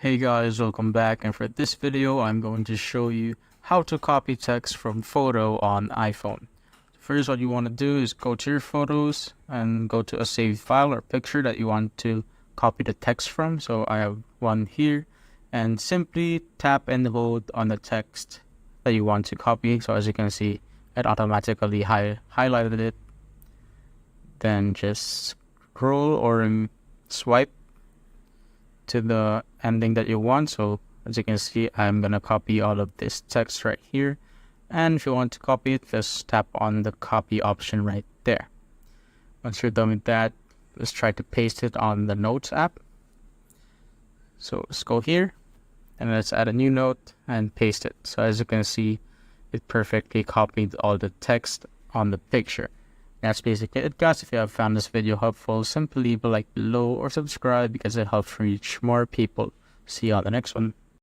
Hey guys, welcome back, and for this video I'm going to show you how to copy text from photo on iPhone. First, what you want to do is go to your photos and go to a saved file or picture that you want to copy the text from. So I have one here, and simply tap and hold on the text that you want to copy. So as you can see, it automatically highlighted it. Then just scroll or swipe to the ending that you want. So as you can see, I'm gonna copy all of this text right here, and if you want to copy it, just tap on the copy option right there. Once you're done with that, let's try to paste it on the Notes app. So let's go here and let's add a new note and paste it. So as you can see, it perfectly copied all the text on the picture. That's basically it, guys. If you have found this video helpful, simply leave a like below or subscribe because it helps reach more people. See you on the next one.